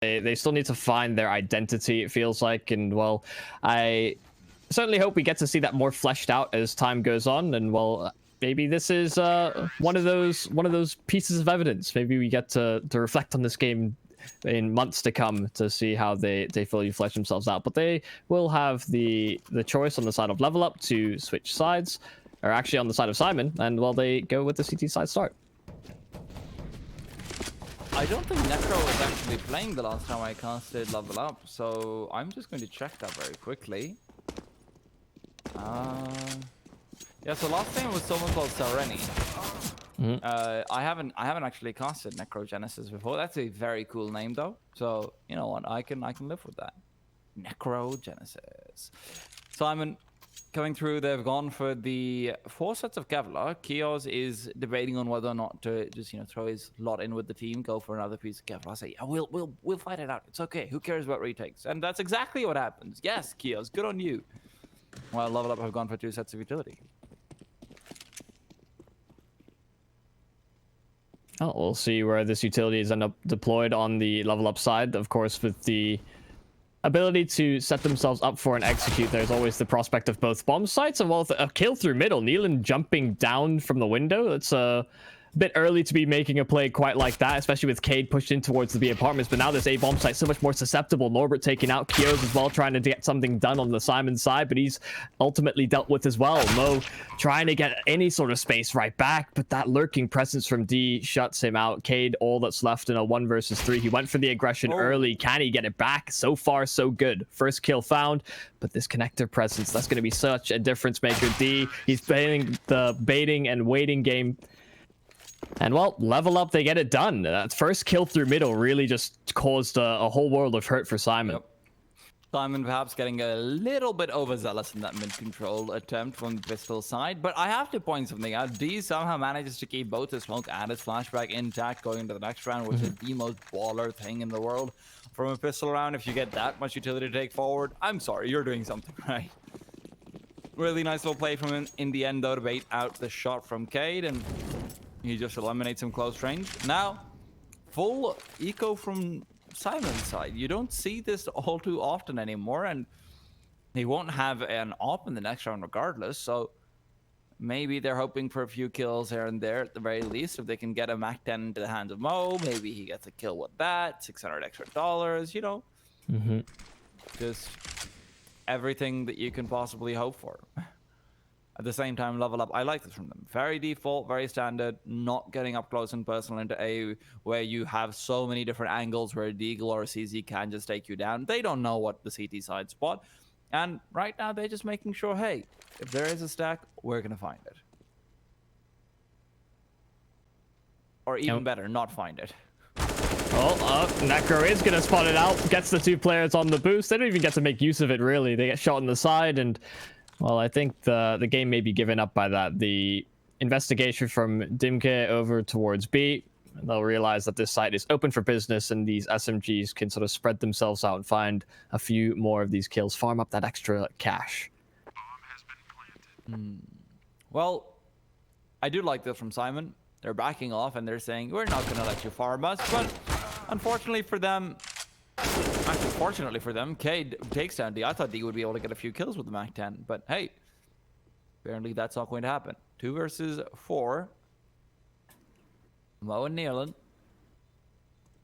They still need to find their identity, it feels like, and well, I certainly hope we get to see that more fleshed out as time goes on. And well, maybe this is one of those pieces of evidence. Maybe we get to reflect on this game in months to come to see how they fully flesh themselves out. But they will have the choice on the side of LVLup to switch sides, or actually on the side of Simon, and well, they go with the CT side start. I don't think Necro was actually playing the last time I casted LVLup, so I'm just going to check that very quickly. Yeah, so last time was someone called Sereni. I haven't actually casted Necrogenesis before. That's a very cool name though. So you know what, I can live with that. Necrogenesis. Simon, coming through, they've gone for the 4 sets of Kevlar. Kios is debating on whether or not to just throw his lot in with the team, go for another piece of Kevlar. I say, yeah, we'll fight it out. It's okay. Who cares about retakes? And that's exactly what happens. Yes, Kios, good on you. While LVLup have gone for 2 sets of utility. Oh, we'll see where this utility is end up deployed on the LVLup side. Of course, with the ability to set themselves up for an execute, there's always the prospect of both bomb sites, and well, a kill through middle. Nealon jumping down from the window. It's a bit early to be making a play quite like that, especially with Cade pushed in towards the B apartments. But now this A bomb site so much more susceptible. Norbert taking out Kios as well, trying to get something done on the Simon side, but he's ultimately dealt with as well. Mo trying to get any sort of space right back, but that lurking presence from D shuts him out. Cade, all that's left in a 1 versus 3. He went for the aggression early. Can he get it back? So far, so good. First kill found, but this connector presence, that's going to be such a difference maker. D, he's playing the baiting and waiting game. And well, LVLup, they get it done. That first kill through middle really just caused a whole world of hurt for Simon. Yep. Simon perhaps getting a little bit overzealous in that mid-control attempt from the pistol side. But I have to point something out. D somehow manages to keep both his smoke and his flashback intact going into the next round, which is the most baller thing in the world. From a pistol round, if you get that much utility to take forward, I'm sorry, you're doing something right. Really nice little play from him in the end, though, to bait out the shot from Cade, and he just eliminates him close range. Now, full eco from Simon's side. You don't see this all too often anymore, and he won't have an op in the next round regardless, so maybe they're hoping for a few kills here and there at the very least. If they can get a Mac 10 into the hands of Mo, maybe he gets a kill with that, $600 extra, just everything that you can possibly hope for. At the same time, LVLup, I like this from them. Very default, very standard, not getting up close and personal into A, where you have so many different angles where a Deagle or a CZ can just take you down. They don't know what the CT side spot. And right now, they're just making sure, hey, if there is a stack, we're going to find it. Or even better, not find it. Well, Necro is going to spot it out, gets the 2 players on the boost. They don't even get to make use of it, really. They get shot on the side, and well, I think the game may be given up by that. The investigation from Dimke over towards B, they'll realize that this site is open for business, and these SMGs can sort of spread themselves out and find a few more of these kills, farm up that extra cash. Well, I do like this from Simon. They're backing off and they're saying, we're not going to let you farm us, but unfortunately for them, actually, fortunately for them, Cade takes down D. I thought D would be able to get a few kills with the Mac 10, but hey, apparently that's not going to happen. 2 versus 4. Mo and Nealon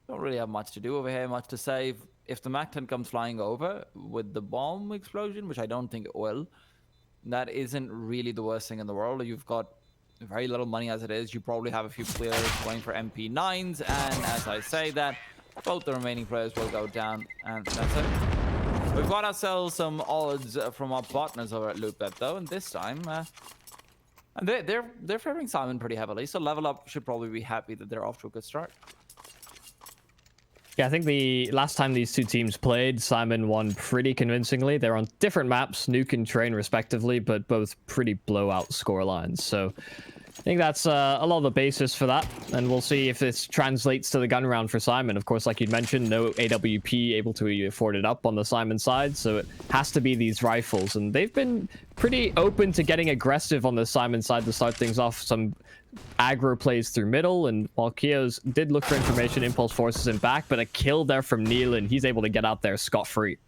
don't really have much to do over here, much to save. If the Mac 10 comes flying over with the bomb explosion, which I don't think it will, that isn't really the worst thing in the world. You've got very little money as it is. You probably have a few players going for MP9s, and as I say that, both the remaining players will go down, and that's it. We've got ourselves some odds from our partners over at LVLup, though, and this time, and they're favoring Simon pretty heavily, so LVLup should probably be happy that they're off to a good start. Yeah, I think the last time these 2 teams played, Simon won pretty convincingly. They're on different maps, Nuke and Train respectively, but both pretty blowout scorelines. So I think that's a lot of the basis for that, and we'll see if this translates to the gun round for Simon. Of course, like you mentioned, no AWP able to afford it up on the Simon side, so it has to be these rifles, and they've been pretty open to getting aggressive on the Simon side to start things off. Some aggro plays through middle, and while Kios did look for information, Impulse forces him back, but a kill there from Neil, and he's able to get out there scot-free.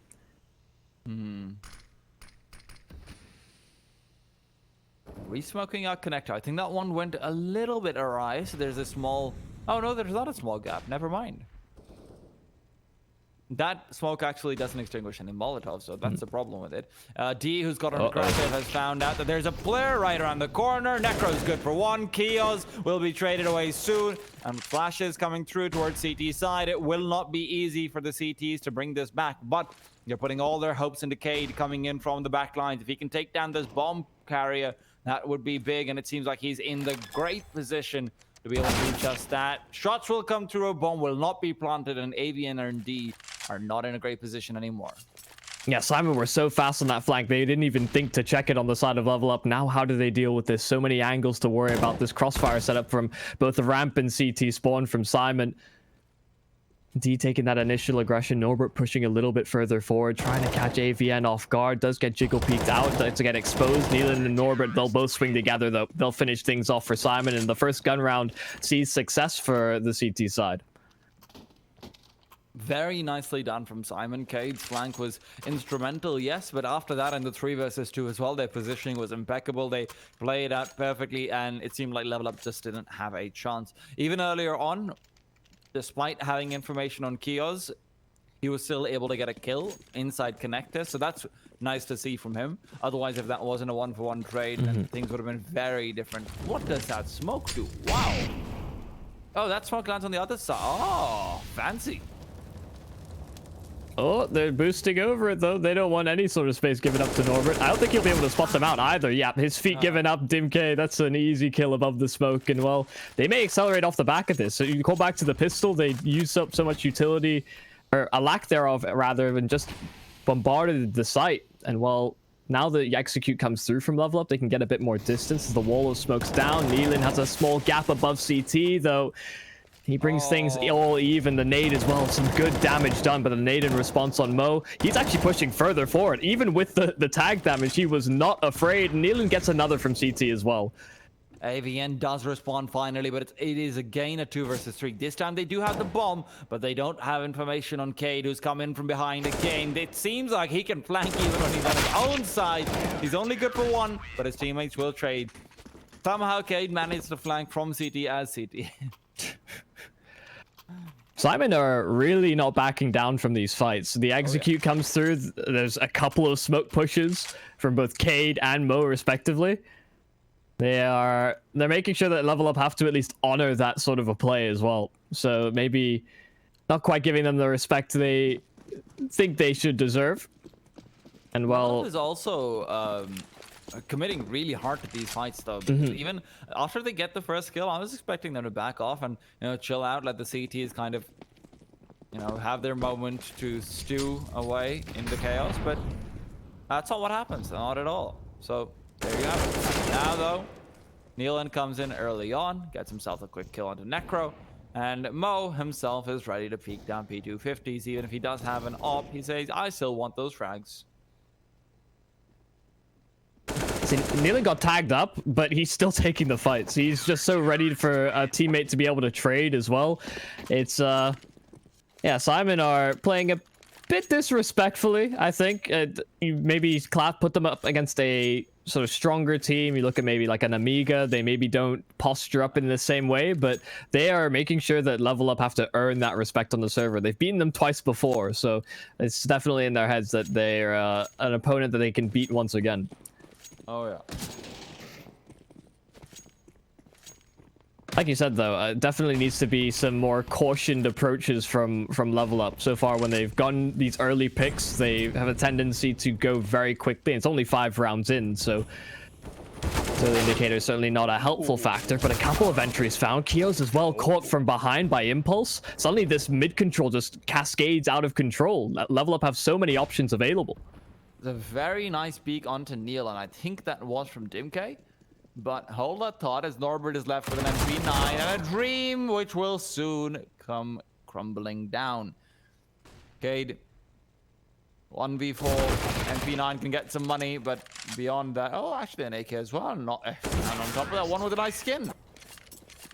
Resmoking out connector. I think that one went a little bit awry. So there's a small... Oh no, there's not a small gap. Never mind. That smoke actually doesn't extinguish any Molotov, so that's the problem with it. D, who's got an aggressive, has found out that there's a player right around the corner. Necro's good for one. Kios will be traded away soon. And flashes coming through towards CT side. It will not be easy for the CTs to bring this back, but they're putting all their hopes into Cade coming in from the back lines. If he can take down this bomb carrier, that would be big, and it seems like he's in the great position to be able to do just that. Shots will come through, a bomb will not be planted, and AVN and D are not in a great position anymore. Yeah, Simon were so fast on that flank, they didn't even think to check it on the side of LVLup. Now, how do they deal with this? So many angles to worry about. This crossfire setup from both the ramp and CT spawn from Simon. D taking that initial aggression. Norbert pushing a little bit further forward, trying to catch AVN off guard. Does get jiggle peeked out to get exposed. Nealon and Norbert, they'll both swing together, though. They'll finish things off for Simon, and the first gun round sees success for the CT side. Very nicely done from Simon. Cade's flank was instrumental, yes, but after that in the 3 versus 2 as well, their positioning was impeccable. They played out perfectly, and it seemed like LVLup just didn't have a chance. Even earlier on, despite having information on Kios, he was still able to get a kill inside connector, so that's nice to see from him. Otherwise, if that wasn't a 1-for-1 trade, then things would have been very different. What does that smoke do? Wow. Oh, that smoke lands on the other side. Oh, fancy. Oh, they're boosting over it, though. They don't want any sort of space given up to Norbert. I don't think he'll be able to spot them out either. Yeah, his feet given up. Dimk, that's an easy kill above the smoke. And, well, they may accelerate off the back of this. So you call back to the pistol. They use up so much utility, or a lack thereof, rather, and just bombarded the site. And, well, now the execute comes through from LVLup, they can get a bit more distance as the wall of smoke's down. Nealon has a small gap above CT, though. He brings things all even. The nade as well. Some good damage done, but the nade in response on Mo. He's actually pushing further forward. Even with the tag damage, he was not afraid. Nealon gets another from CT as well. AVN does respond finally, but it is again a 2 versus 3. This time they do have the bomb, but they don't have information on Cade, who's come in from behind again. It seems like he can flank even when he's on his own side. He's only good for 1, but his teammates will trade. Somehow Cade managed to flank from CT as CT. Simon are really not backing down from these fights. The execute comes through. There's a couple of smoke pushes from both Cade and Mo, respectively. They're making sure that LVLup have to at least honor that sort of a play as well. So maybe not quite giving them the respect they think they should deserve. And well, is also committing really hard to these fights, though. Because even after they get the first kill, I was expecting them to back off and chill out, let the CTs kind of have their moment to stew away in the chaos. But that's not what happens. Not at all. So there you have it. Now though, Nealon comes in early on, gets himself a quick kill onto Necro, and Mo himself is ready to peek down P250s. Even if he does have an op, he says, I still want those frags. See, Nealon got tagged up, but he's still taking the fights. He's just so ready for a teammate to be able to trade as well. It's, yeah, Simon are playing a bit disrespectfully, I think. Maybe Clap put them up against a sort of stronger team. You look at maybe like an Amiga, they maybe don't posture up in the same way, but they are making sure that LVLup have to earn that respect on the server. They've beaten them twice before, so it's definitely in their heads that they're an opponent that they can beat once again. Oh yeah. Like you said, though, definitely needs to be some more cautioned approaches from LVLup. So far, when they've gotten these early picks, they have a tendency to go very quickly. It's only 5 rounds in, so the indicator is certainly not a helpful factor, but a couple of entries found. Kios as well caught from behind by Impulse. Suddenly, this mid-control just cascades out of control. LVLup have so many options available. It's a very nice peek onto Neil, and I think that was from Dimk. But hold that thought as Norbert is left with an MP9 and a dream which will soon come crumbling down. Cade, 1v4, MP9 can get some money, but beyond that, oh, actually an AK as well. And on top of that, one with a nice skin.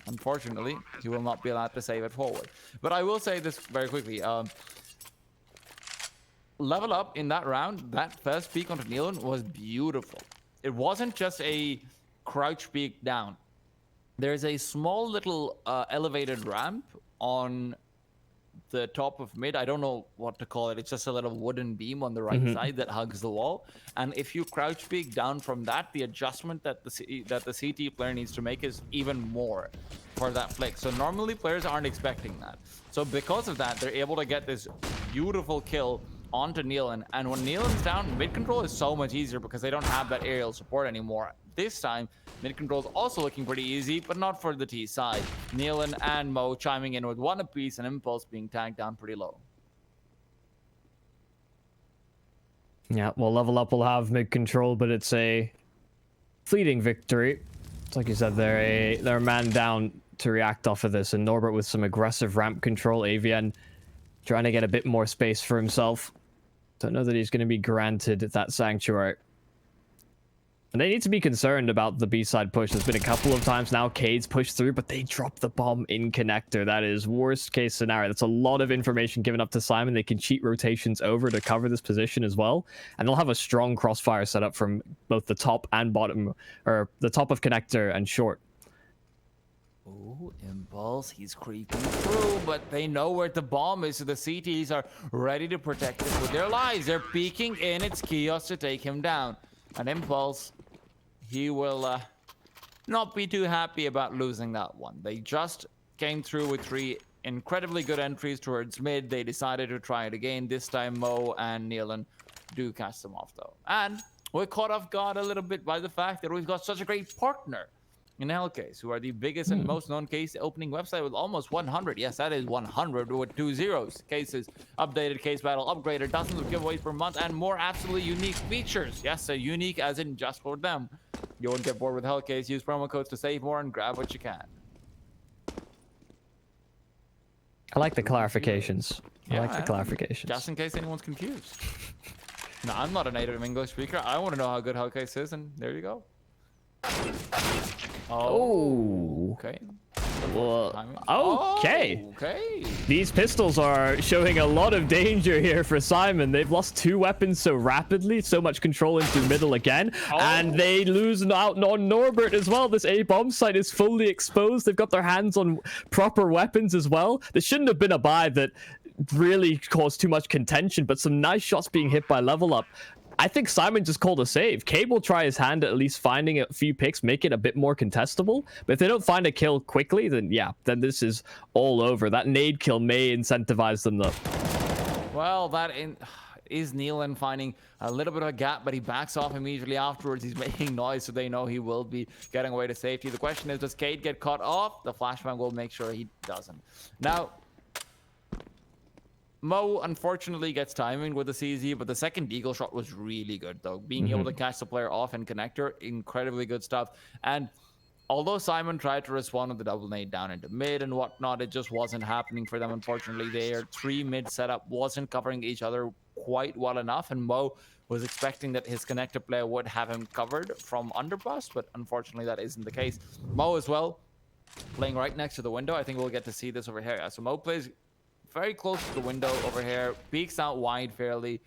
Unfortunately, he will not be allowed to save it forward. But I will say this very quickly. LVLup in that round, that first peek onto Nealon was beautiful. It wasn't just a crouch peek down. There's a small little elevated ramp on the top of mid. I don't know what to call it. It's just a little wooden beam on the right side that hugs the wall. And if you crouch peek down from that, the adjustment that the CT player needs to make is even more for that flick. So normally players aren't expecting that. So because of that, they're able to get this beautiful kill onto Nealon. And when Nealon's down, mid control is so much easier because they don't have that aerial support anymore. This time, mid control is also looking pretty easy, but not for the T side. Nealon and Mo chiming in with one apiece, and Impulse being tagged down pretty low. Yeah, well, LVLup will have mid control, but it's a fleeting victory. It's like you said, they're a man down to react off of this, and Norbert with some aggressive ramp control. AVN trying to get a bit more space for himself. Don't know that he's going to be granted that sanctuary. And they need to be concerned about the B-side push. There's been a couple of times now Cade's pushed through, but they drop the bomb in connector. That is worst case scenario. That's a lot of information given up to Simon. They can cheat rotations over to cover this position as well. And they'll have a strong crossfire set up from both the top and bottom, or the top of connector and short. Ooh, Impulse, he's creeping through, but they know where the bomb is, so the CTs are ready to protect it with their lives. They're peeking in, it's Kios to take him down. And Impulse, he will not be too happy about losing that one. They just came through with 3 incredibly good entries towards mid. They decided to try it again. This time Mo and Nealon do cast them off though. And we're caught off guard a little bit by the fact that we've got such a great partner in Hellcase, who are the biggest and most known case opening website with almost 100. Yes, that is 100 with 2 zeros. Cases, updated case battle, upgraded, dozens of giveaways per month, and more absolutely unique features. Yes, so unique as in just for them. You won't get bored with Hellcase. Use promo codes to save more and grab what you can. I like the clarifications. Yeah, I like the clarifications. Just in case anyone's confused. No, I'm not a native English speaker. I want to know how good Hellcase is, and there you go. Oh. Okay. Well, okay. Okay. These pistols are showing a lot of danger here for Simon. They've lost 2 weapons so rapidly, so much control into middle again, and they lose out on Norbert as well. This A-bomb site is fully exposed. They've got their hands on proper weapons as well. This shouldn't have been a buy that really caused too much contention, but some nice shots being hit by LVLup. I think Simon just called a save. Cade will try his hand at least finding a few picks, make it a bit more contestable. But if they don't find a kill quickly, then yeah, then this is all over. That nade kill may incentivize them though. Well, is Nealon finding a little bit of a gap, but he backs off immediately afterwards. He's making noise, so they know he will be getting away to safety. The question is, does Cade get caught off? The flashbang will make sure he doesn't. Now, Mo unfortunately gets timing with the CZ, but the second deagle shot was really good though. Being able to catch the player off in connector, incredibly good stuff. And although Simon tried to respond with the double nade down into mid and whatnot, it just wasn't happening for them. Unfortunately, their 3 mid setup wasn't covering each other quite well enough, and Mo was expecting that his connector player would have him covered from underpass, but unfortunately that isn't the case. Mo as well, playing right next to the window. I think we'll get to see this over here. So Mo plays very close to the window over here, peeks out wide fairly,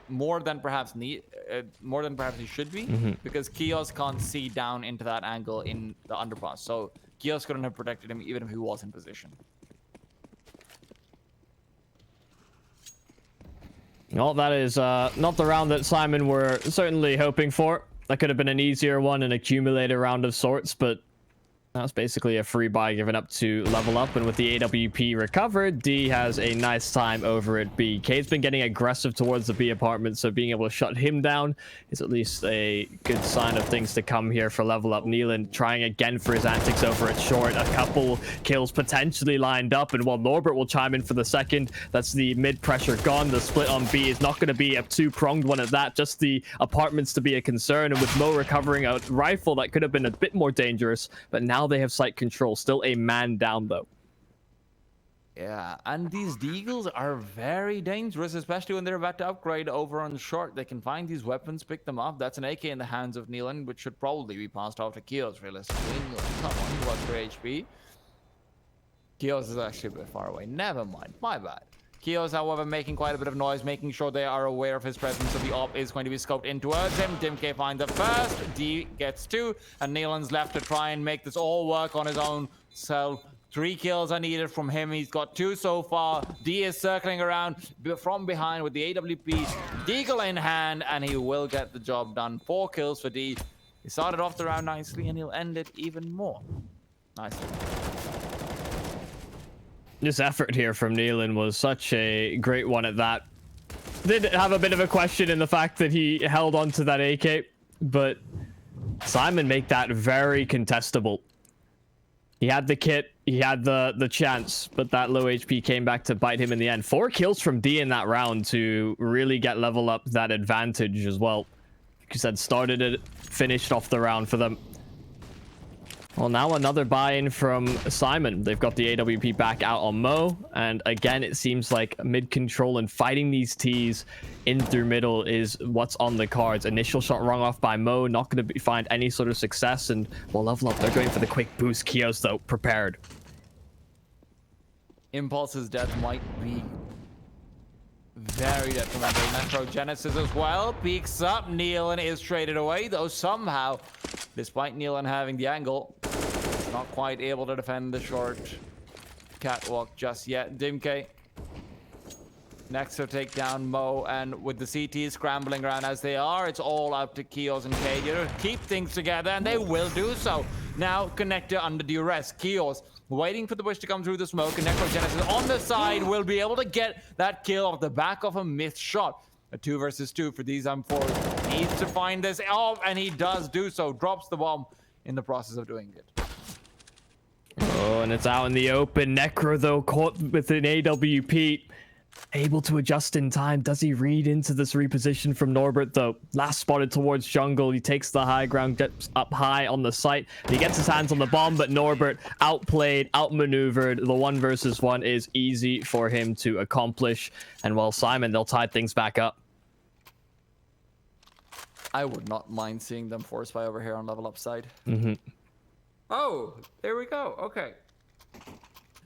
more than perhaps he should be, because Kios can't see down into that angle in the underpass. So Kios couldn't have protected him even if he was in position. Well, that is not the round that Simon were certainly hoping for. That could have been an easier one, an accumulator round of sorts, but that's basically a free buy given up to LVLup, and with the AWP recovered, D has a nice time over at B. Cade's been getting aggressive towards the B apartment, so being able to shut him down is at least a good sign of things to come here for LVLup. Nealon trying again for his antics over at short. A couple kills potentially lined up, and while Norbert will chime in for the second, that's the mid pressure gone. The split on B is not going to be a 2-pronged one at that, just the apartments to be a concern, and with Mo recovering a rifle that could have been a bit more dangerous, but now they have site control. Still a man down though. Yeah, and these deagles are very dangerous, especially when they're about to upgrade over on short. They can find these weapons, pick them up. That's an AK in the hands of Neelan, which should probably be passed off to Kios, realistically. Come on, he was for HP. Kios is actually a bit far away. Never mind, my bad. Kios, however, making quite a bit of noise, making sure they are aware of his presence, so the op is going to be scoped in towards him. Dimk finds the first, D gets 2, and Neelan's left to try and make this all work on his own self. 3 kills are needed from him. He's got 2 so far. D is circling around from behind with the AWP Deagle in hand, and he will get the job done. 4 kills for D. He started off the round nicely, and he'll end it even more nicely. This effort here from Neelan was such a great one at that. Did have a bit of a question in the fact that he held on to that AK, but SYMAN make that very contestable. He had the kit, he had the chance, but that low HP came back to bite him in the end. 4 kills from D in that round to really get LVLup that advantage as well. Like you said, started it, finished off the round for them. Well, now another buy-in from SYMAN. They've got the AWP back out on Mo, and again, it seems like mid-control and fighting these Ts in through middle is what's on the cards. Initial shot rung off by Mo, not going to find any sort of success, and well, LVLup, they're going for the quick boost. Kios, though, prepared. Impulse's death might be very detrimental. Necrogenesis as well peeks up. Neelan is traded away, though somehow, despite Neelan having the angle, not quite able to defend the short catwalk just yet. Dimk next to take down Mo, and with the CTs scrambling around as they are, it's all up to Kios and Cade to keep things together, and they will do so. Now, Connector under duress. Kios waiting for the bush to come through the smoke, and Necrogenesis on the side will be able to get that kill off the back of a missed shot. A 2 versus 2 for these M4s. Needs to find this off, and he does do so. Drops the bomb in the process of doing it. Oh, and it's out in the open. Necro, though, caught with an AWP. Able to adjust in time. Does he read into this reposition from Norbert, though? Last spotted towards jungle. He takes the high ground, gets up high on the site. He gets his hands on the bomb, but Norbert outplayed, outmaneuvered. The 1 versus 1 is easy for him to accomplish. And while SYMAN, they'll tie things back up. I would not mind seeing them force by over here on LVLup side. Oh, there we go. Okay.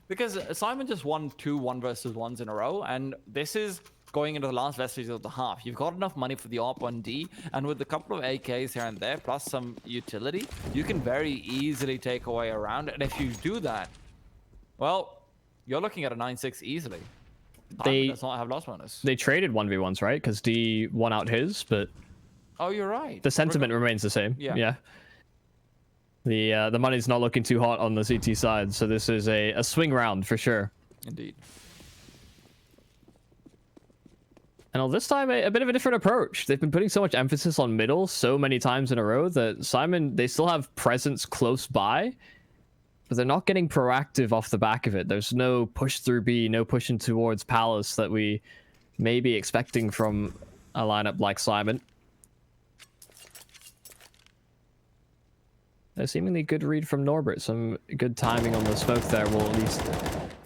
Because SYMAN just won 2 1 versus 1s in a row, and this is going into the last vestiges of the half. You've got enough money for the AWP on D, and with a couple of AKs here and there, plus some utility, you can very easily take away a round. And if you do that, well, you're looking at a 9-6 easily. They does not have loss bonus. They traded 1v1s, right? Because D won out his, but Oh, you're right. the sentiment remains the same. Yeah. The money's not looking too hot on the CT side, so this is a swing round for sure. Indeed. And this time, a bit of a different approach. They've been putting so much emphasis on middle so many times in a row that SYMAN, they still have presence close by, but they're not getting proactive off the back of it. There's no push through B, no pushing towards Palace that we may be expecting from a lineup like SYMAN. A seemingly good read from Norbert. Some good timing on the smoke there will at least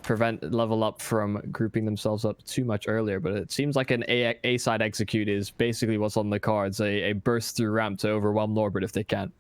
prevent LVLup from grouping themselves up too much earlier. But it seems like an A side execute is basically what's on the cards. A burst through ramp to overwhelm Norbert if they can.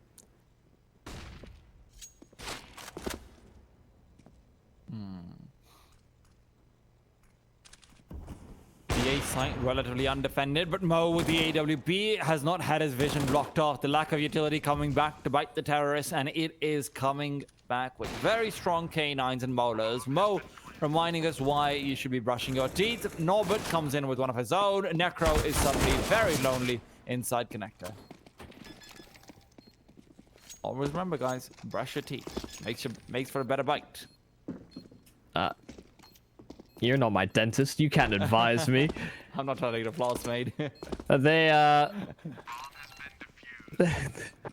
The A site relatively undefended, but Mo with the AWP has not had his vision blocked off. The lack of utility coming back to bite the terrorists, and it is coming back with very strong K9s and molars. Mo reminding us why you should be brushing your teeth. Norbert comes in with one of his own. Necro is suddenly very lonely inside connector. Always remember, guys, brush your teeth. Makes for a better bite. You're not my dentist. You can't advise me. I'm not trying to get applause made.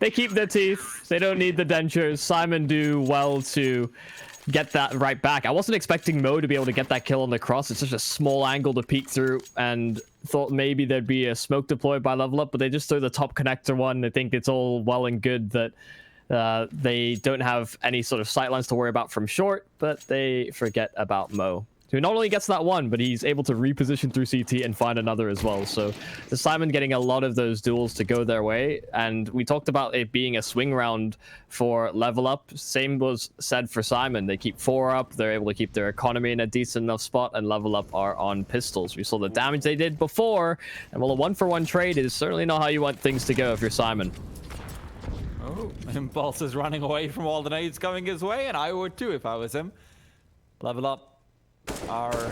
They keep their teeth. They don't need the dentures. SYMAN do well to get that right back. I wasn't expecting Mo to be able to get that kill on the cross. It's such a small angle to peek through, and thought maybe there'd be a smoke deployed by LVLup, but they just throw the top connector one. They think it's all well and good that they don't have any sort of sightlines to worry about from short, but they forget about Mo, who not only gets that one, but he's able to reposition through CT and find another as well. So the SYMAN getting a lot of those duels to go their way. And we talked about it being a swing round for LVLup. Same was said for SYMAN. They keep 4 up. They're able to keep their economy in a decent enough spot, and LVLup are on pistols. We saw the damage they did before, and well, a 1-for-1 trade is certainly not how you want things to go if you're SYMAN. Oh, Impulse is running away from all the nades coming his way, and I would too if I was him. LVLup are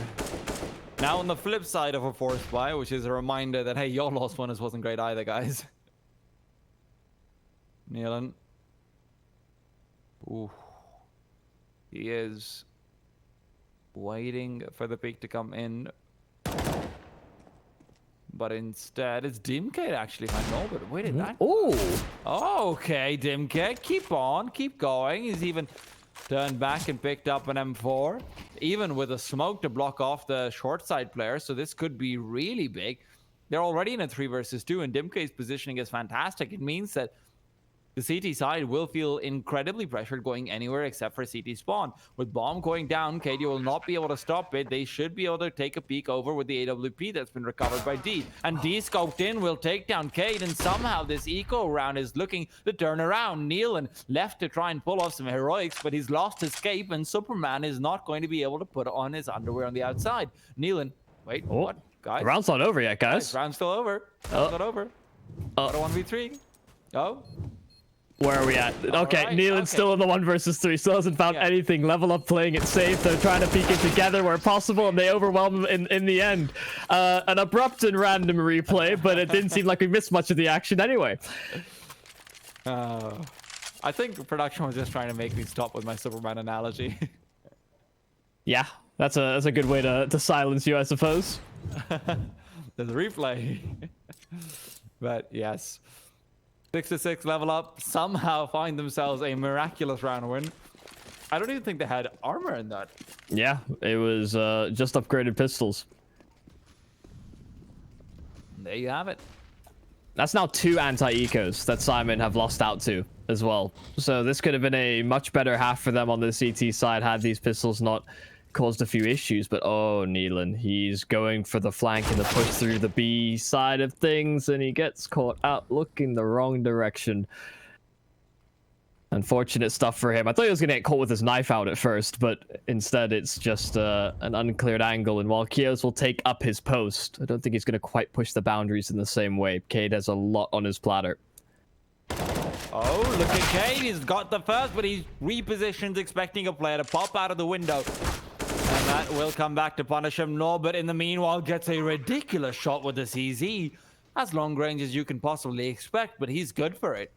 now on the flip side of a forced buy, which is a reminder that, hey, your lost one wasn't great either, guys. Nealon. Ooh. He is waiting for the peak to come in. But instead, it's Dimkay to actually find Norbert. Where did that Ooh. Okay, Dimkay, keep on, keep going. He's even turned back and picked up an M4, even with a smoke to block off the short side player. So this could be really big. They're already in a 3 versus 2, and Dimkay's positioning is fantastic. It means that the CT side will feel incredibly pressured going anywhere except for CT spawn. With bomb going down, KD will not be able to stop it. They should be able to take a peek over with the AWP that's been recovered by D. And D scoped in will take down Cade, and somehow this eco round is looking to turn around. Nealon left to try and pull off some heroics, but he's lost his cape, and Superman is not going to be able to put on his underwear on the outside. Nealon, wait, what? Guys? The round's not over yet, guys. Round's still over. Round's not over. What a 1v3. Oh. Where are we at? Okay, right, Nealon's still in the 1 versus 3. Still hasn't found anything. LVLup playing it safe. They're trying to peek it together where possible, and they overwhelm him in the end. An abrupt and random replay, but it didn't seem like we missed much of the action anyway. I think production was just trying to make me stop with my Superman analogy. Yeah, that's a good way to silence you, I suppose. There's a replay. But yes. 6-6 LVLup somehow find themselves a miraculous round win. I don't even think they had armor in that. Yeah, it was just upgraded pistols. There you have it. That's now 2 anti-ecos that SYMAN have lost out to as well. So this could have been a much better half for them on the CT side had these pistols not caused a few issues. But oh, Nealon, he's going for the flank and the push through the B side of things, and he gets caught out looking the wrong direction. Unfortunate stuff for him. I thought he was going to get caught with his knife out at first, but instead it's just an uncleared angle. And while Kios will take up his post, I don't think he's going to quite push the boundaries in the same way. Cade has a lot on his platter. Oh, look at Cade. He's got the first, but he repositions, expecting a player to pop out of the window. And that will come back to punish him. Norbert, in the meanwhile, gets a ridiculous shot with the CZ. As long range as you can possibly expect, but he's good for it.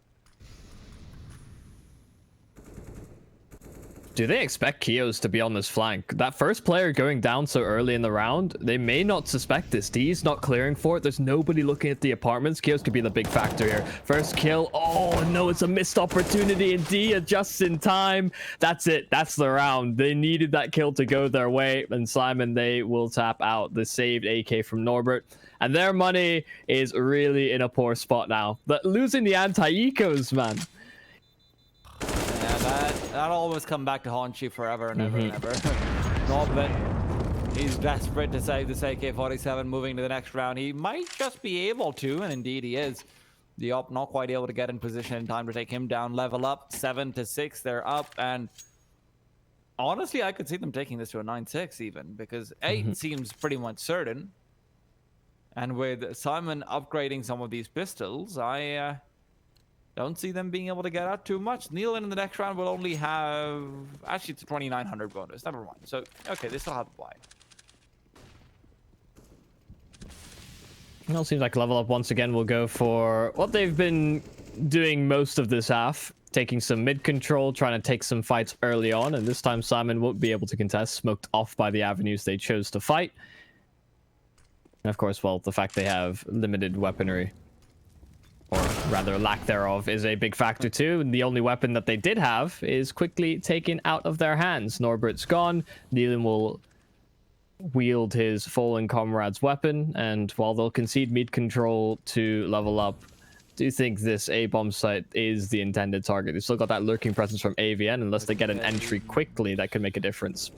Do they expect Kios to be on this flank? That first player going down so early in the round, they may not suspect this. D's not clearing for it. There's nobody looking at the apartments. Kios could be the big factor here. First kill. Oh, no, it's a missed opportunity, and D adjusts in time. That's it. That's the round. They needed that kill to go their way, and SYMAN, they will tap out the saved AK from Norbert. And their money is really in a poor spot now. But losing the anti-ecos, man. Yeah, that'll always come back to haunt you forever and ever and ever. Norbert, he's desperate to save this AK-47 moving to the next round. He might just be able to, and indeed he is. The op not quite able to get in position in time to take him down. LVLup 7-6, they're up, and honestly, I could see them taking this to a 9-6 even, because 8 seems pretty much certain. And with SYMAN upgrading some of these pistols, I don't see them being able to get out too much. Nealon in the next round will only have... Actually, it's a 2,900 bonus. Never mind. So, okay, they still have a buy. Well, it seems like LVLup once again will go for what they've been doing most of this half. Taking some mid control, trying to take some fights early on. And this time, SYMAN won't be able to contest. Smoked off by the avenues they chose to fight. And of course, well, the fact they have limited weaponry, or rather lack thereof, is a big factor too. And the only weapon that they did have is quickly taken out of their hands. Norbert's gone. Nealon will wield his fallen comrade's weapon, and while they'll concede mid control to LVLup, do think this A-bomb site is the intended target. They've still got that lurking presence from AVN. Unless they get an entry quickly, that could make a difference.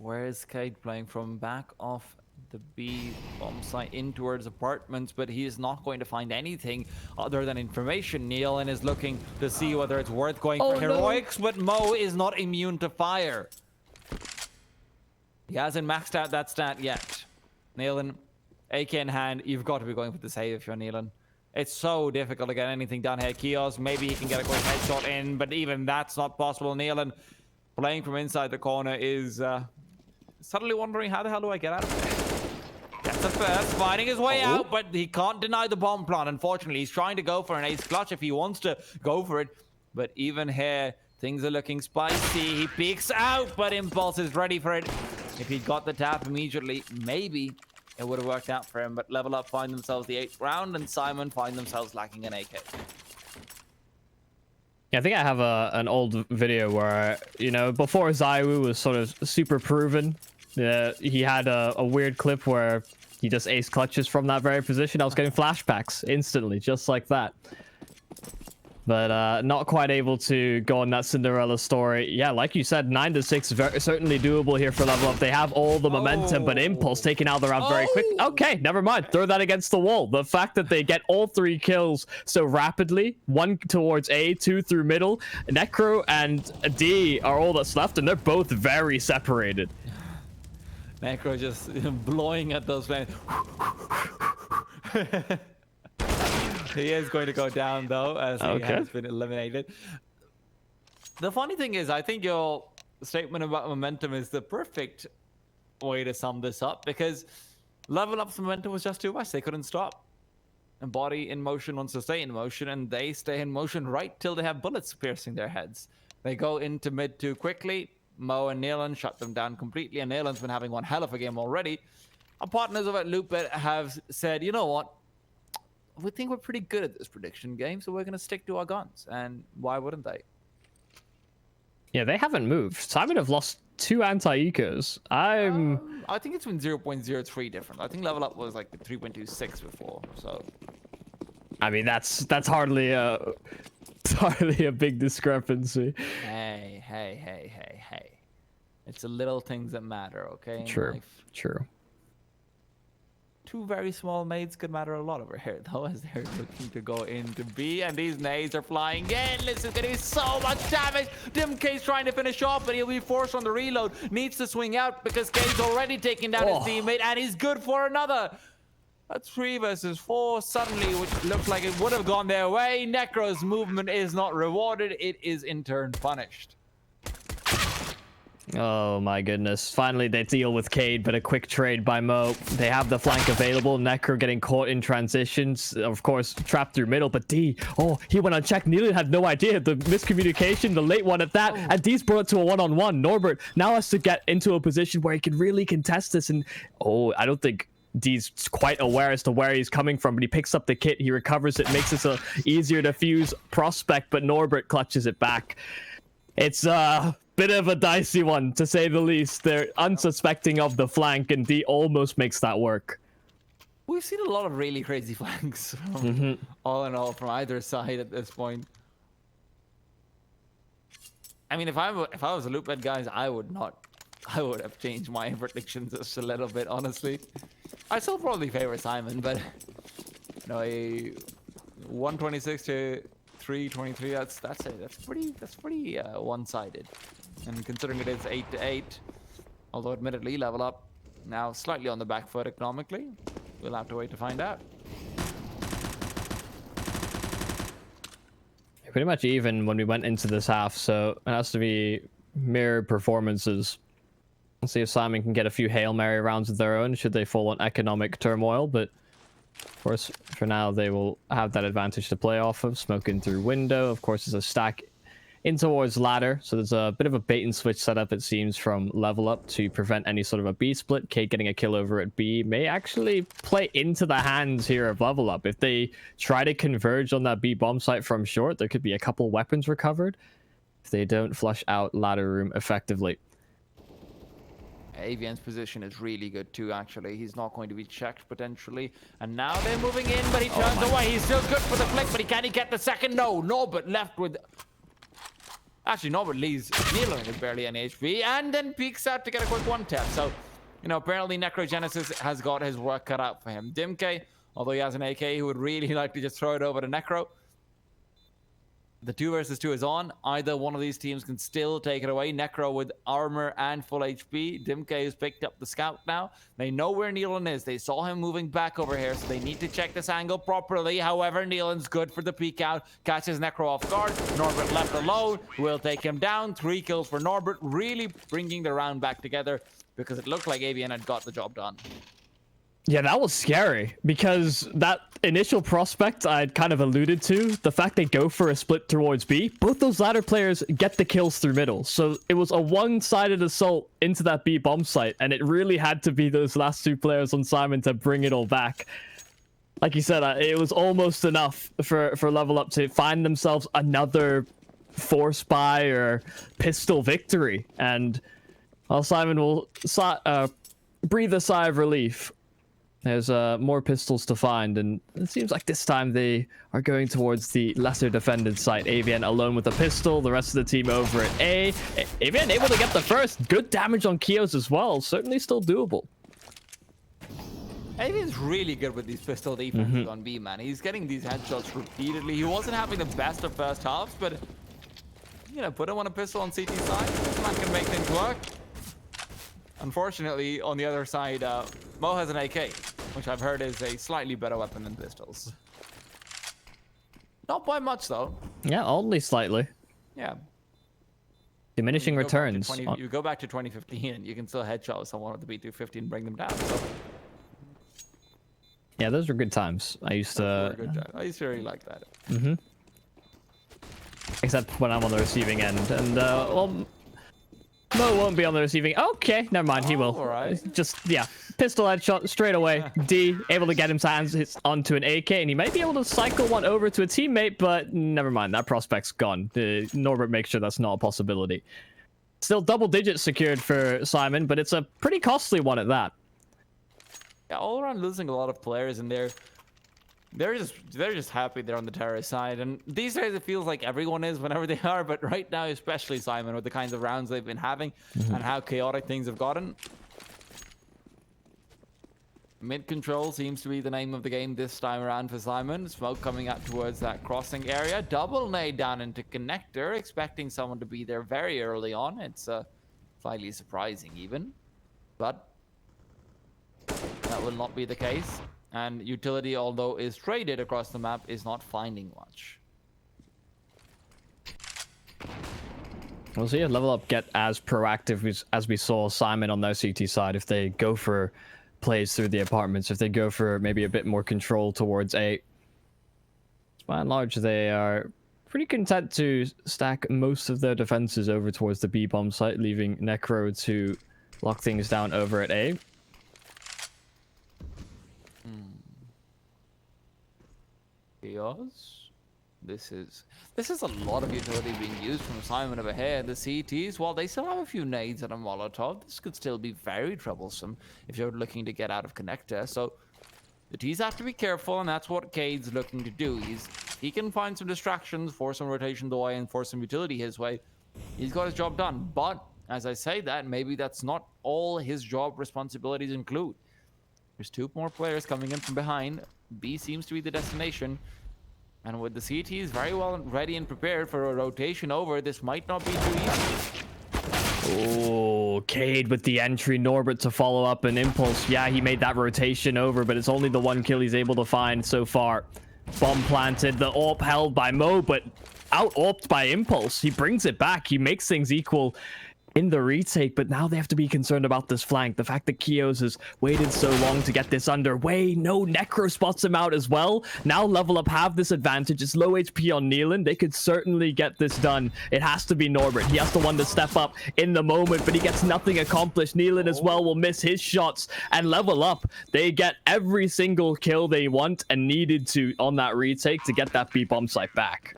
Where is Cade playing from? Back off the B bomb site in towards apartments, but he is not going to find anything other than information. Neil is looking to see whether it's worth going for heroics, but Mo is not immune to fire. He hasn't maxed out that stat yet. Nealon, AK in hand, you've got to be going for the save if you're Nealon. It's so difficult to get anything done here. Kios, maybe he can get a quick headshot in, but even that's not possible. Nealon, playing from inside the corner, is suddenly wondering, how the hell do I get out of there? That's the first, finding his way out, but he can't deny the bomb plant. Unfortunately, he's trying to go for an ace clutch if he wants to go for it. But even here, things are looking spicy. He peeks out, but Impulse is ready for it. If he'd got the tap immediately, maybe it would have worked out for him. But LVLup find themselves the 8th round, and SYMAN find themselves lacking an AK. Yeah, I think I have an old video where, you know, before Zaiwu was sort of super proven, he had a weird clip where he just ace clutches from that very position. I was getting flashbacks instantly, just like that. But not quite able to go on that Cinderella story. Yeah, like you said, 9-6, certainly doable here for LVLup. They have all the momentum, but Impulse taking out the round very quick. Okay, never mind. Throw that against the wall. The fact that they get all 3 kills so rapidly, 1 towards A, 2 through middle, Necro and D are all that's left, and they're both very separated. Necro just blowing at those flames. He is going to go down, though, as he has been eliminated. The funny thing is, I think your statement about momentum is the perfect way to sum this up, because LVLup's momentum was just too much. They couldn't stop. And Body in motion wants to stay in motion, and they stay in motion right till they have bullets piercing their heads. They go into mid too quickly. Mo and Nealon shut them down completely, and Nealon's been having one hell of a game already. Our partners over at LVLup have said, you know what? We think we're pretty good at this prediction game, so we're going to stick to our guns. And why wouldn't they? Yeah, they haven't moved. SYMAN have lost 2 anti-ecos. I think it's been 0.03 different. I think LVLup was like 3.26 before, so... I mean, that's hardly a big discrepancy. Hey. It's the little things that matter, okay? True. 2 very small nades could matter a lot over here, though, as they're looking to go into B, and these nades are flying in. This is going to be so much damage. Dimk's trying to finish off, but he'll be forced on the reload. Needs to swing out because Kane's already taken down his teammate, and he's good for another. A 3 versus 4 suddenly, which looked like it would have gone their way. Necro's movement is not rewarded. It is in turn punished. Oh my goodness. Finally they deal with Cade, but a quick trade by Mo. They have the flank available. Necro getting caught in transitions. Of course, trapped through middle, but D, he went unchecked. Nealon had no idea. The miscommunication, the late one at that, and D's brought it to a one-on-one. Norbert now has to get into a position where he can really contest this, and I don't think D's quite aware as to where he's coming from, but he picks up the kit, he recovers it, makes this a easier to fuse prospect, but Norbert clutches it back. It's bit of a dicey one, to say the least. They're unsuspecting of the flank, and D almost makes that work. We've seen a lot of really crazy flanks from all in all from either side at this point. I mean, if I was a loop head, guys, I would have changed my predictions just a little bit, honestly. I still probably favor SYMAN, but a 126 to 323, that's pretty one-sided. And considering it is 8-8, although admittedly LVLup now slightly on the back foot economically, we'll have to wait to find out. Pretty much even when we went into this half, so it has to be mirrored performances. Let's see if SYMAN can get a few Hail Mary rounds of their own should they fall on economic turmoil, but of course for now they will have that advantage to play off of. Smoking through window, of course, is a stack in towards ladder, so there's a bit of a bait and switch setup, it seems, from LVLup to prevent any sort of a B split. Kate getting a kill over at B may actually play into the hands here of LVLup. If they try to converge on that B bomb site from short, there could be a couple weapons recovered if they don't flush out ladder room effectively. AVN's position is really good too, actually. He's not going to be checked potentially. And now they're moving in, but he turns away. He's still good for the flick, but can he get the second? No, Norbert left with... Actually, Norbert leaves Nealon with barely any HP and then peeks out to get a quick one tap. So, you know, apparently Necrogenesis has got his work cut out for him. Dimke, although he has an AK, he would really like to just throw it over to Necro. The 2 versus 2 is on. Either one of these teams can still take it away. Necro with armor and full HP. Dimke has picked up the scout now. They know where Nealon is. They saw him moving back over here, so they need to check this angle properly. However, Nealon's good for the peek out. Catches Necro off guard. Norbert left alone. Will take him down. 3 kills for Norbert. Really bringing the round back together because it looked like AVN had got the job done. Yeah, that was scary because that initial prospect I'd kind of alluded to, the fact they go for a split towards B, both those ladder players get the kills through middle. So it was a one-sided assault into that B bomb site, and it really had to be those last 2 players on Simon to bring it all back. Like you said, it was almost enough for LVLup to find themselves another force buy or pistol victory. And while Simon will breathe a sigh of relief, there's more pistols to find, and it seems like this time they are going towards the lesser defended site. AVN alone with a pistol, the rest of the team over at A. AVN able to get the first. Good damage on Kios as well. Certainly still doable. AVN's really good with these pistol defenses on B, man. He's getting these headshots repeatedly. He wasn't having the best of first halves, but, you know, put him on a pistol on CT side. This man can make things work. Unfortunately, on the other side, Mo has an AK, which I've heard is a slightly better weapon than pistols. Not by much, though. Yeah, only slightly. Yeah. Diminishing returns. You go back to 2015, and you can still headshot with someone with the B250 and bring them down. So. Yeah, those were good times. I used to really like that. Except when I'm on the receiving end, and well, Mo won't be on the receiving. Okay, never mind. He will. All right. Just, yeah, pistol headshot straight away. D able to get his hands onto an AK, and he might be able to cycle one over to a teammate, but never mind. That prospect's gone. Norbert makes sure that's not a possibility. Still double digits secured for Simon, but it's a pretty costly one at that. Yeah, all around losing a lot of players, and they're just happy they're on the terrorist side. And these days it feels like everyone is whenever they are, but right now, especially Simon, with the kinds of rounds they've been having and how chaotic things have gotten. Mid control seems to be the name of the game this time around for Simon. Smoke coming out towards that crossing area. Double nade down into connector, expecting someone to be there very early on. It's slightly surprising even, but that will not be the case. And utility, although is traded across the map, is not finding much. We'll see if LVLup get as proactive as we saw Simon on their CT side. If they go for plays through the apartments, if they go for maybe a bit more control towards A. By and large, they are pretty content to stack most of their defenses over towards the B bomb site, leaving Necro to lock things down over at A. Chaos. This is a lot of utility being used from Simon over here. The CTs, while they still have a few nades and a Molotov, this could still be very troublesome if you're looking to get out of connector. So the T's have to be careful, and that's what Cade's looking to do. He can find some distractions, force some rotation the way, and force some utility his way. He's got his job done. But as I say that, maybe that's not all his job responsibilities include. There's 2 more players coming in from behind. B seems to be the destination. And with the CTs very well ready and prepared for a rotation over, this might not be too easy. Oh, Cade with the entry. Norbert to follow up an impulse. Yeah, he made that rotation over, but it's only the 1 kill he's able to find so far. Bomb planted. The AWP held by Mo, but out-AWPed by impulse. He brings it back. He makes things equal in the retake, but now they have to be concerned about this flank. The fact that Kios has waited so long to get this underway. No, Necro spots him out as well. Now LVLup have this advantage. It's low HP on Nealon. They could certainly get this done. It has to be Norbert. He has the one to step up in the moment, but he gets nothing accomplished. Nealon as well will miss his shots, and LVLup, they get every single kill they want and needed to on that retake to get that B bomb site back.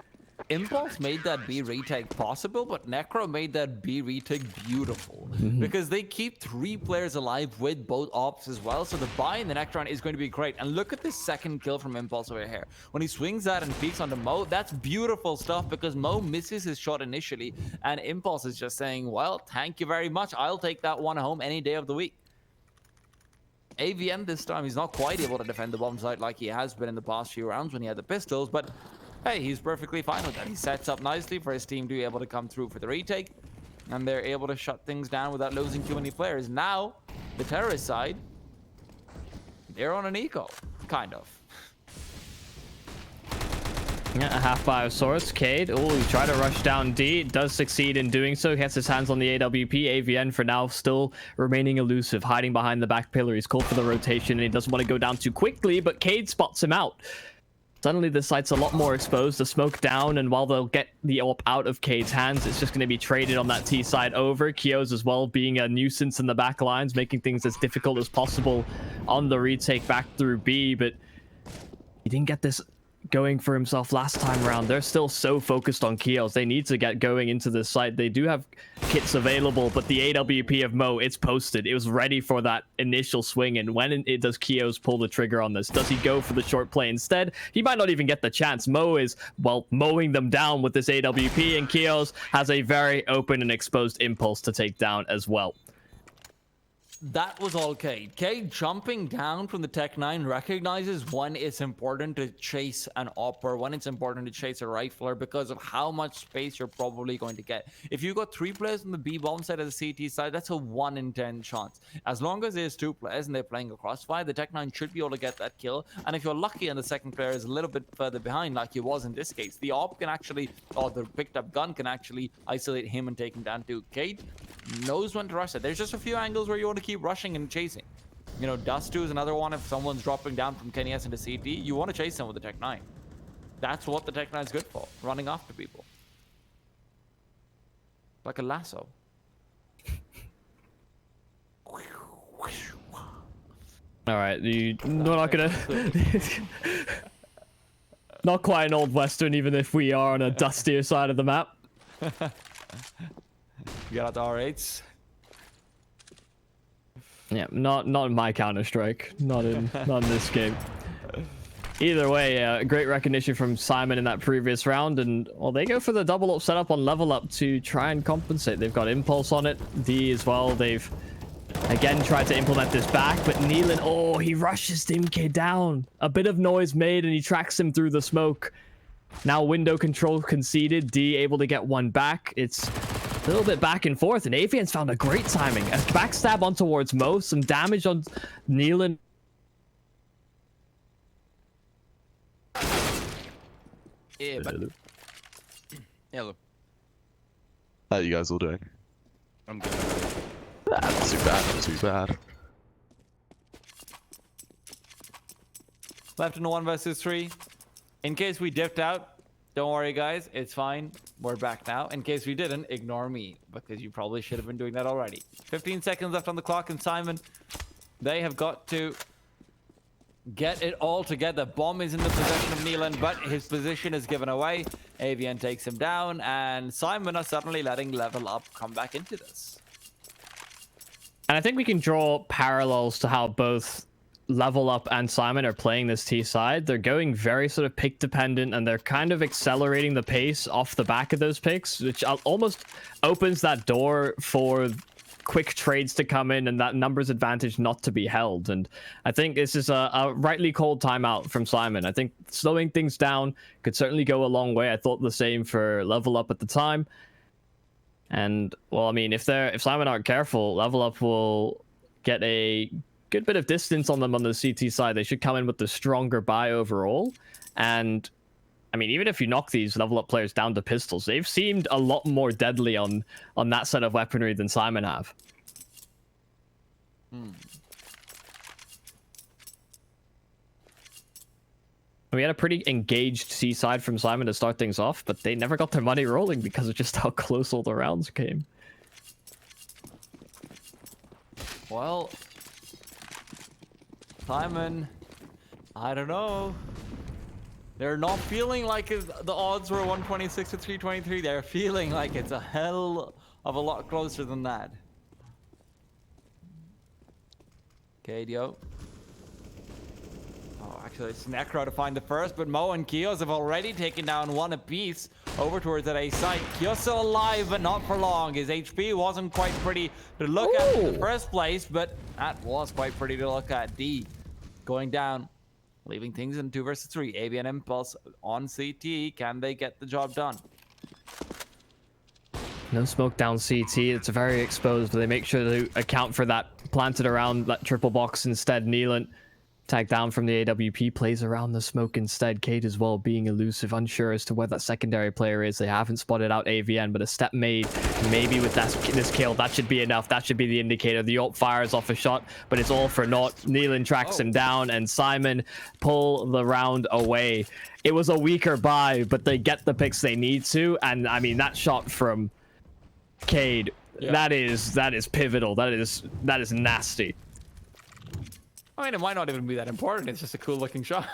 Impulse made that B retake possible, but Necro made that B retake beautiful. Because they keep 3 players alive with both ops as well, so the buy in the Necron is going to be great. And look at this second kill from Impulse over here. When he swings that and peeks onto Mo, that's beautiful stuff because Mo misses his shot initially, and Impulse is just saying, well, thank you very much. I'll take that one home any day of the week. AVN this time, he's not quite able to defend the bomb site like he has been in the past few rounds when he had the pistols, but hey, he's perfectly fine with that. He sets up nicely for his team to be able to come through for the retake, and they're able to shut things down without losing too many players. Now, the terrorist side, they're on an eco, kind of. Yeah, a half buy of sorts. Cade, oh, he tried to rush down D. Does succeed in doing so. Gets his hands on the AWP. AVN for now still remaining elusive, hiding behind the back pillar. He's called for the rotation and he doesn't want to go down too quickly, but Cade spots him out. Suddenly the site's a lot more exposed, the smoke down, and while they'll get the AWP out of Cade's hands, it's just going to be traded on that T side over. Kios as well being a nuisance in the back lines, making things as difficult as possible on the retake back through B, but he didn't get this going for himself last time around. They're still so focused on Kios. They need to get going into this site. They do have kits available, but the AWP of Mo, it's posted. It was ready for that initial swing, and when it does Kios pull the trigger on this? Does he go for the short play instead? He might not even get the chance. Mo is, well, mowing them down with this AWP, and Kios has a very open and exposed impulse to take down as well. That was all Cade. Cade jumping down from the Tech 9 recognizes when it's important to chase an opper, when it's important to chase a rifler because of how much space you're probably going to get. If you got 3 players on the B bomb side of the CT side, that's a 1 in 10 chance. As long as there's 2 players and they're playing a crossfire, the Tech 9 should be able to get that kill. And if you're lucky and the second player is a little bit further behind, like he was in this case, the op can actually, or the picked up gun can actually isolate him and take him down too. Cade knows when to rush it. There's just a few angles where you want to keep rushing and chasing. You know, Dust 2 is another one. If someone's dropping down from Kenny S into CT, you want to chase them with the Tech 9. That's what the Tech 9 is good for, running after people. Like a lasso. Alright, we're not gonna... Not quite an old western, even if we are on a dustier side of the map. You got the R8s. Yeah, not in my Counter-Strike. Not in this game. Either way, great recognition from SYMAN in that previous round, and well, they go for the double up setup on LVLup to try and compensate. They've got Impulse on it, D as well. They've again tried to implement this back, but Nealon, oh, he rushes Dimke down. A bit of noise made, and he tracks him through the smoke. Now window control conceded. D able to get one back. It's a little bit back and forth, and Avian's found a great timing. A backstab on towards Mo, some damage on Nealon. Yeah, but... Hello. How you guys all doing? I'm good. Not too bad, not too bad. Left in a 1 versus 3. In case we dipped out, don't worry guys, it's fine. We're back now. In case we didn't, ignore me, because you probably should have been doing that already. 15 seconds left on the clock, and SYMAN, they have got to get it all together. Bomb is in the possession of Nealon, but his position is given away. Avian takes him down, and SYMAN are suddenly letting LVLup come back into this. And I think we can draw parallels to how both LVLup and SYMAN are playing this T side. They're going very sort of pick dependent, and they're kind of accelerating the pace off the back of those picks, which almost opens that door for quick trades to come in and that numbers advantage not to be held. And I think this is a rightly called timeout from SYMAN. I think slowing things down could certainly go a long way. I thought the same for LVLup at the time. And well, I mean, if SYMAN aren't careful, LVLup will get a good bit of distance on them on the CT side. They should come in with the stronger buy overall. And I mean, even if you knock these LVLup players down to pistols, they've seemed a lot more deadly on that set of weaponry than SYMAN have. We had a pretty engaged C side from SYMAN to start things off, but they never got their money rolling because of just how close all the rounds came. Well, SYMAN, I don't know. They're not feeling like the odds were 126 to 323. They're feeling like it's a hell of a lot closer than that. KDO. Oh, actually, it's Necro to find the first, but Mo and Kios have already taken down one apiece over towards that A site. Kios still alive, but not for long. His HP wasn't quite pretty to look at in the first place, but that was quite pretty to look at. D going down, leaving things in 2 versus 3. AVN Impulse on CT. Can they get the job done? No smoke down CT. It's very exposed, but they make sure to account for that. Planted around that triple box instead. Neelan tagged down from the AWP, plays around the smoke instead. Cade as well being elusive, unsure as to where that secondary player is. They haven't spotted out AVN, but a step made. Maybe with this kill, that should be enough. That should be the indicator. The ult fires off a shot, but it's all for naught. Neelan tracks him down, and SYMAN pull the round away. It was a weaker buy, but they get the picks they need to, and I mean, that shot from Cade, that is pivotal. That is nasty. I mean, it might not even be that important. It's just a cool looking shot.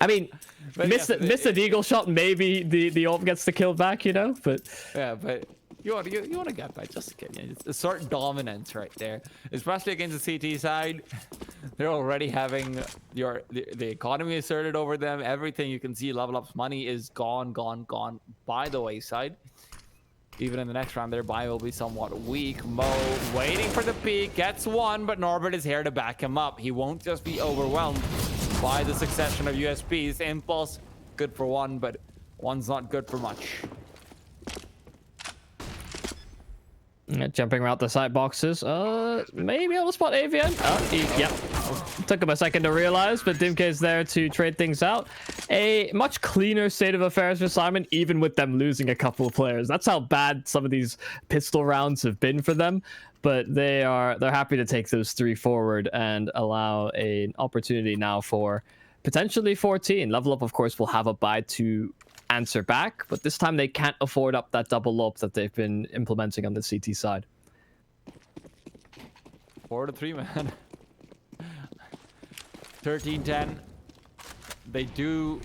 I mean, miss the deagle shot, maybe the ult gets the kill back, you know. But yeah, but you want to get back just to get it's a certain dominance right there, especially against the CT side. They're already having the economy asserted over them. Everything you can see, LVLup's money is gone by the wayside. Even in the next round, their buy will be somewhat weak. Mo waiting for the peak, gets one, but Norbert is here to back him up. He won't just be overwhelmed by the succession of USPs. Impulse, good for one, but one's not good for much. Jumping around the side boxes. Maybe I'll spot AVN. Yep. Took him a second to realize, but Dimke's there to trade things out. A much cleaner state of affairs for SYMAN, even with them losing a couple of players. That's how bad some of these pistol rounds have been for them. But they're happy to take those 3 forward and allow an opportunity now for potentially 14. LVLup, of course, will have a buy to answer back, but this time they can't afford up that double up that they've been implementing on the CT side. 4-3, man. 13-10. They do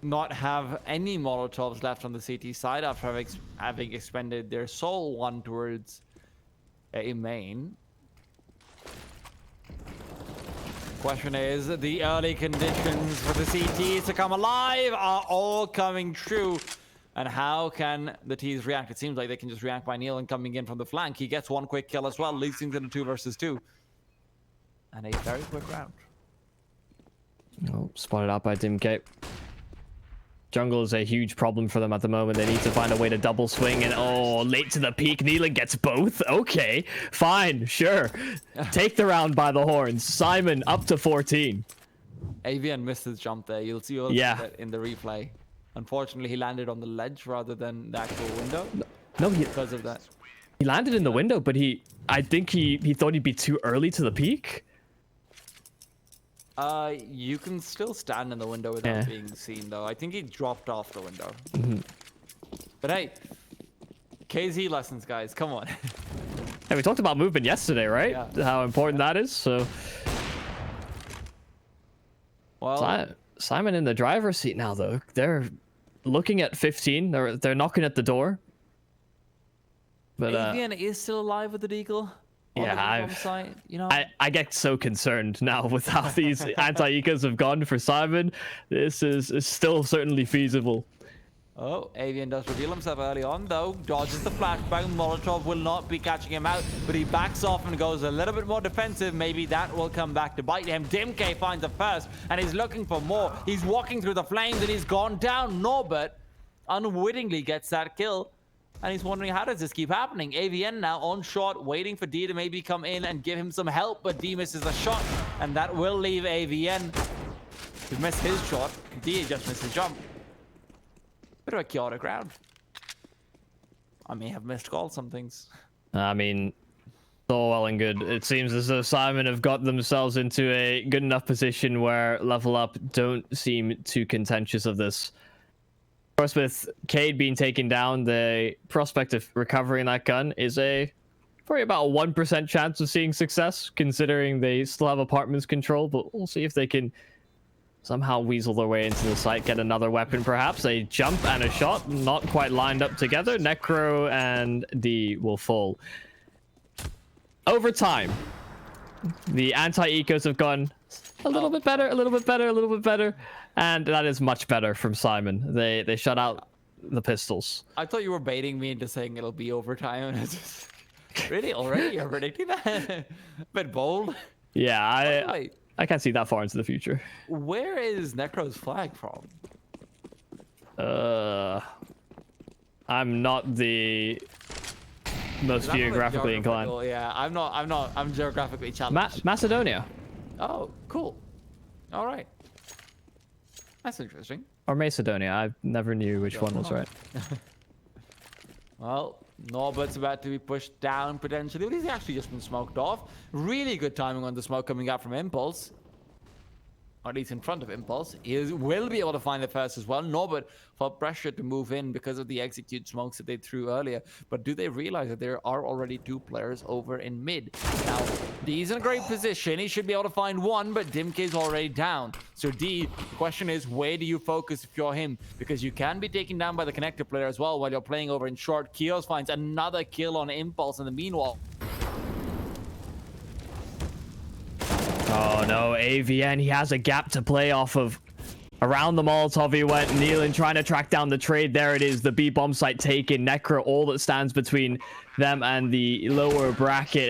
not have any Molotovs left on the CT side after having expended their sole one towards a main. Question is, the early conditions for the CTs to come alive are all coming true. And how can the T's react? It seems like they can just react by Neelan coming in from the flank. He gets one quick kill as well, leads things into 2 versus 2. And a very quick round. Oh, spotted out by Dimke. Jungle is a huge problem for them at the moment. They need to find a way to double swing, and late to the peak. Neelan gets both. Okay, fine, sure. Take the round by the horns. SYMAN up to 14. AVN missed his jump there. You'll see all of that in the replay. Unfortunately, he landed on the ledge rather than the actual window. No, because of that. He landed in the window, but I think he thought he'd be too early to the peak. You can still stand in the window without being seen, though. I think he dropped off the window. But hey, KZ lessons, guys. Come on. Hey, we talked about movement yesterday, right? Yeah. How important that is. So, well, SYMAN in the driver's seat now, though. They're looking at 15. They're knocking at the door. But AVN is still alive with the deagle. Yeah, you know, I get so concerned now with how these anti-ecos have gone for SYMAN. This is still certainly feasible. Oh, AVN does reveal himself early on, though. Dodges the flashbang. Molotov will not be catching him out, but he backs off and goes a little bit more defensive. Maybe that will come back to bite him. Dimke finds the first, and he's looking for more. He's walking through the flames, and he's gone down. Norbert unwittingly gets that kill. And he's wondering, how does this keep happening? AVN now on shot, waiting for D to maybe come in and give him some help, but D misses the shot, and that will leave AVN to miss his shot. D just missed his jump. Bit of a chaotic round. I may have missed call some things. I mean, all well and good. It seems as though SYMAN have got themselves into a good enough position where LVLup don't seem too contentious of this. Of course, with Cade being taken down, the prospect of recovering that gun is probably about a 1% chance of seeing success, considering they still have apartments control, but we'll see if they can somehow weasel their way into the site, get another weapon perhaps. A jump and a shot, not quite lined up together. Necro and D will fall. Over time, the anti-ecos have gone a little bit better, a little bit better, a little bit better. And that is much better from SYMAN. They shut out the pistols. I thought you were baiting me into saying it'll be overtime. And it's just, really? Already? You're predicting that? Bit bold. Yeah, Wait, I can't see that far into the future. where is Necro's flag from? I'm not the most That's geographically inclined. Yeah, I'm geographically challenged. Macedonia. Oh, cool. All right. That's interesting. Or Macedonia. I never knew which one was right. Well, Norbert's about to be pushed down potentially, but he's actually just been smoked off. Really good timing on the smoke coming out from Impulse. Or at least in front of Impulse. He will be able to find the first as well. Norbert felt pressure to move in because of the execute smokes that they threw earlier. But do they realize that there are already 2 players over in mid? Now, D's in a great position. He should be able to find one, but Dimke's already down. So D, the question is, where do you focus if you're him? Because you can be taken down by the connector player as well while you're playing over in short. Kios finds another kill on Impulse in the meanwhile. Oh no, AVN, he has a gap to play off of. Around the Molotov he went, Nealon trying to track down the trade. There it is, the B bomb site taken. Necro, all that stands between them and the lower bracket. And